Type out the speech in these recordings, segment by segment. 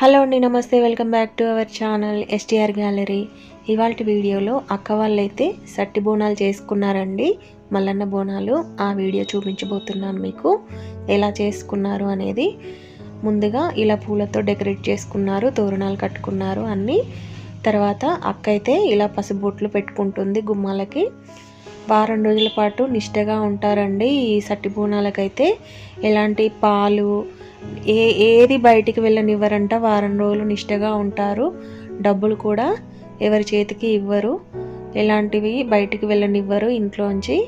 Hello అండి, నమస్తే. Welcome back to our channel STR gallery. ఇవాళ వీడియోలో అక్క వాళ్ళైతే సట్టి బోనాలు చేసుకున్నారండి, మల్లన్న బోనాలు. ఆ వీడియో చూపించబోతున్నాను మీకు, ఎలా చేసుకున్నారు అనేది. ముందుగా ఇలా పూలతో డెకరేట్ చేసుకున్నారు, తోరణాలు కట్టుకున్నారు అన్నీ. తర్వాత అక్క అయితే ఇలా పసుబొట్లు పెట్టుకుంటుంది గుమ్మాలకి. వారం రోజుల పాటు నిష్టగా ఉంటారండి ఈ సట్టి బోనాలకైతే. ఎలాంటి పాలు ఏది బయటికి వెళ్ళనివ్వరంట. వారం రోజులు నిష్టగా ఉంటారు. డబ్బులు కూడా ఎవరి చేతికి ఇవ్వరు, ఎలాంటివి బయటికి వెళ్ళనివ్వరు. ఇంట్లోంచి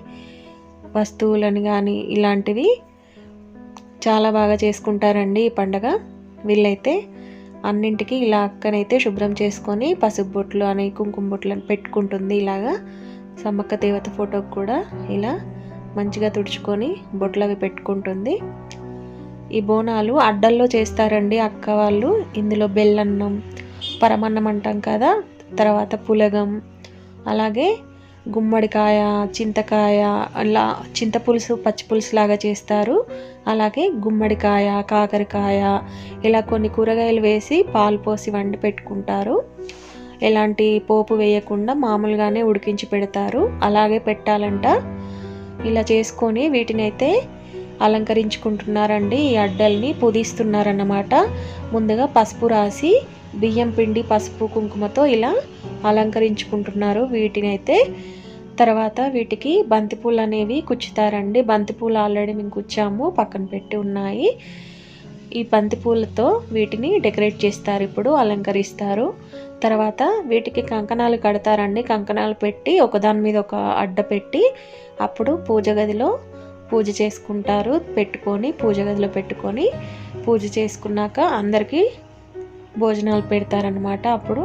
వస్తువులని కానీ ఇలాంటివి చాలా బాగా చేసుకుంటారండి ఈ పండగ. వీళ్ళైతే అన్నింటికి ఇలా అక్కనైతే శుభ్రం చేసుకొని పసుపు బొట్లు అని కుంకుమ బొట్లు పెట్టుకుంటుంది. ఇలాగా సమ్మక్క దేవత ఫోటోకి కూడా ఇలా మంచిగా తుడుచుకొని బొట్లు అవి పెట్టుకుంటుంది. ఈ బోనాలు అడ్డల్లో చేస్తారండి అక్క వాళ్ళు. ఇందులో బెల్లన్నం, పరమన్నం అంటాం కదా, తర్వాత పులగం, అలాగే గుమ్మడికాయ, చింతకాయ, అలా చింతపులుసు పచ్చిపులుసు లాగా చేస్తారు. అలాగే గుమ్మడికాయ, కాకరకాయ, ఇలా కొన్ని కూరగాయలు వేసి పాలు పోసి వండి పెట్టుకుంటారు. ఎలాంటి పోపు వేయకుండా మామూలుగానే ఉడికించి పెడతారు. అలాగే పెట్టాలంట. ఇలా చేసుకొని వీటిని అయితే అలంకరించుకుంటున్నారండి. ఈ అడ్డల్ని పుదిస్తున్నారన్నమాట. ముందుగా పసుపు రాసి బియ్యం పిండి, పసుపు, కుంకుమతో ఇలా అలంకరించుకుంటున్నారు వీటినైతే. తర్వాత వీటికి బంతిపూలు అనేవి కుచ్చుతారండి. బంతిపూలు ఆల్రెడీ మేము కుచ్చాము, పక్కన పెట్టి ఉన్నాయి. ఈ బంతిపూలతో వీటిని డెకరేట్ చేస్తారు, ఇప్పుడు అలంకరిస్తారు. తర్వాత వీటికి కంకణాలు కడతారండి. కంకణాలు పెట్టి ఒకదాని మీద ఒక అడ్డ పెట్టి అప్పుడు పూజ గదిలో పూజ చేసుకుంటారు. పెట్టుకొని పూజ గదిలో పెట్టుకొని పూజ చేసుకున్నాక అందరికీ భోజనాలు పెడతారనమాట. అప్పుడు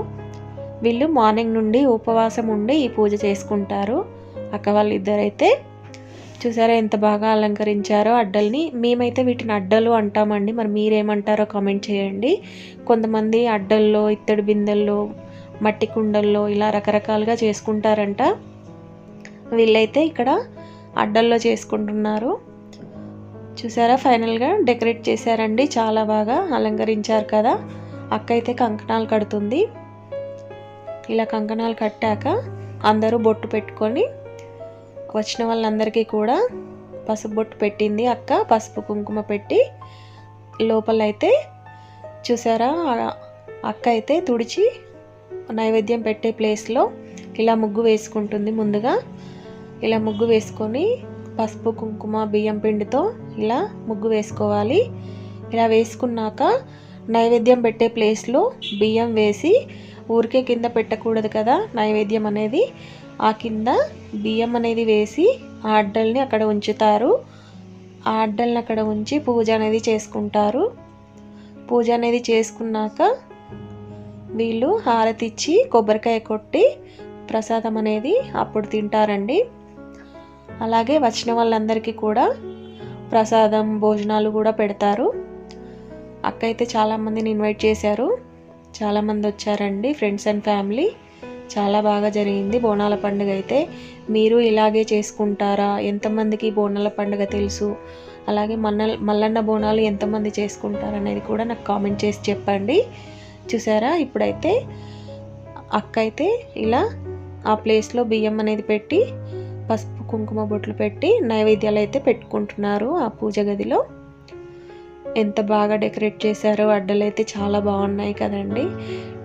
వీళ్ళు మార్నింగ్ నుండి ఉపవాసం ఉండి ఈ పూజ చేసుకుంటారు. అక్క వాళ్ళు ఇద్దరైతే చూసారా ఎంత బాగా అలంకరించారో అడ్డల్ని. మేమైతే వీటిని అడ్డలు అంటామండి, మరి మీరేమంటారో కామెంట్ చేయండి. కొంతమంది అడ్డల్లో, ఇత్తడి బిందెల్లో, మట్టి కుండల్లో ఇలా రకరకాలుగా చేసుకుంటారంట. వీళ్ళైతే ఇక్కడ అడ్డల్లో చేసుకుంటున్నారు. చూసారా ఫైనల్గా డెకరేట్ చేశారండి, చాలా బాగా అలంకరించారు కదా. అక్క అయితే కంకణాలు కడుతుంది. ఇలా కంకణాలు కట్టాక అందరూ బొట్టు పెట్టుకొని వచ్చిన వాళ్ళందరికీ కూడా పసుపు బొట్టు పెట్టింది అక్క. పసుపు కుంకుమ పెట్టి లోపలైతే చూసారా అక్క అయితే తుడిచి నైవేద్యం పెట్టే ప్లేస్లో ఇలా ముగ్గు వేసుకుంటుంది. ముందుగా ఇలా ముగ్గు వేసుకొని పసుపు, కుంకుమ, బియ్యం పిండితో ఇలా ముగ్గు వేసుకోవాలి. ఇలా వేసుకున్నాక నైవేద్యం పెట్టే ప్లేస్లో బియ్యం వేసి, ఊరికే కింద పెట్టకూడదు కదా నైవేద్యం అనేది, ఆ కింద బియ్యం అనేది వేసి ఆ అడ్డల్ని అక్కడ ఉంచుతారు. ఆ అడ్డల్ని అక్కడ ఉంచి పూజ అనేది చేసుకుంటారు. పూజ అనేది చేసుకున్నాక వీళ్ళు హారతి ఇచ్చి కొబ్బరికాయ కొట్టి ప్రసాదం అనేది అప్పుడు తింటారండి. అలాగే వచ్చిన వాళ్ళందరికీ కూడా ప్రసాదం, భోజనాలు కూడా పెడతారు. అక్క అయితే చాలామందిని ఇన్వైట్ చేశారు, చాలామంది వచ్చారండి, ఫ్రెండ్స్ అండ్ ఫ్యామిలీ. చాలా బాగా జరిగింది బోనాల పండుగ అయితే. మీరు ఇలాగే చేసుకుంటారా? ఎంతమందికి బోనాల పండుగ తెలుసు? అలాగే మల్లన్న బోనాలు ఎంతమంది చేసుకుంటారు అనేది కూడా నాకు కామెంట్ చేసి చెప్పండి. చూసారా ఇప్పుడైతే అక్క అయితే ఇలా ఆ ప్లేస్లో బియ్యం అనేది పెట్టి పసుపు కుంకుమ బొట్లు పెట్టి నైవేద్యాలు అయితే పెట్టుకుంటున్నారు ఆ పూజ గదిలో. ఎంత బాగా డెకరేట్ చేశారో. అడ్డలు అయితే చాలా బాగున్నాయి కదండి.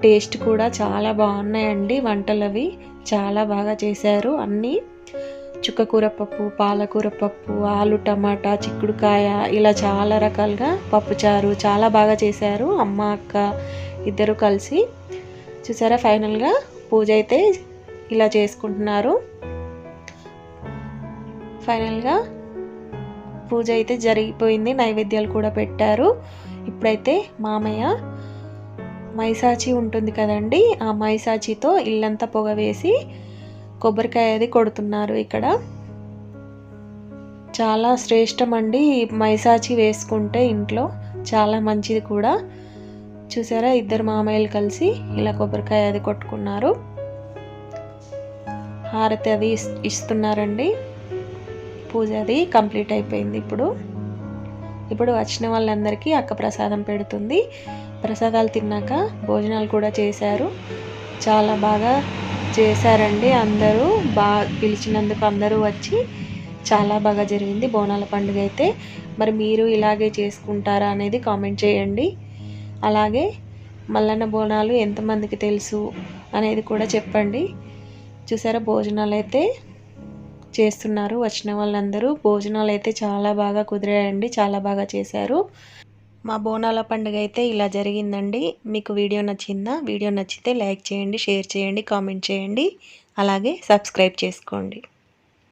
టేస్ట్ కూడా చాలా బాగున్నాయండి. వంటలు అవి చాలా బాగా చేశారు. అన్నీ చుక్కకూర పప్పు, పాలకూర పప్పు, ఆలు టమాటా, చిక్కుడుకాయ, ఇలా చాలా రకాలుగా పప్పుచారు చాలా బాగా చేశారు అమ్మ, అక్క ఇద్దరు కలిసి. చూసారా ఫైనల్గా పూజ అయితే ఇలా చేసుకుంటున్నారు. ఫైనల్గా పూజ అయితే జరిగిపోయింది, నైవేద్యాలు కూడా పెట్టారు. ఇప్పుడైతే మామయ్య మైసాచి ఉంటుంది కదండి, ఆ మైసాచితో ఇల్లంతా పొగ వేసి కొబ్బరికాయ అది కొడుతున్నారు. ఇక్కడ చాలా శ్రేష్టం అండి మైసాచి వేసుకుంటే, ఇంట్లో చాలా మంచిది కూడా. చూసారా ఇద్దరు మామయ్యలు కలిసి ఇలా కొబ్బరికాయ అది కొట్టుకున్నారు. హారతి అది ఇస్తున్నారండి. పూజ అది కంప్లీట్ అయిపోయింది. ఇప్పుడు ఇప్పుడు వచ్చిన వాళ్ళందరికీ అక్క ప్రసాదం పెడుతుంది. ప్రసాదాలు తిన్నాక భోజనాలు కూడా చేశారు. చాలా బాగా చేశారండి. అందరూ పిలిచినందుకు అందరూ వచ్చి చాలా బాగా జరిగింది బోనాల పండుగ అయితే. మరి మీరు ఇలాగే చేసుకుంటారా అనేది కామెంట్ చేయండి. అలాగే మల్లన్న బోనాలు ఎంతమందికి తెలుసు అనేది కూడా చెప్పండి. చూసారా, భోజనాలు అయితే చేస్తున్నారు వచ్చిన వాళ్ళందరూ. భోజనాలు అయితే చాలా బాగా కుదిరాయండి, చాలా బాగా చేశారు. మా బోనాల పండుగ అయితే ఇలా జరిగిందండి. మీకు వీడియో నచ్చిందా? వీడియో నచ్చితే లైక్ చేయండి, షేర్ చేయండి, కామెంట్ చేయండి, అలాగే సబ్స్క్రైబ్ చేసుకోండి.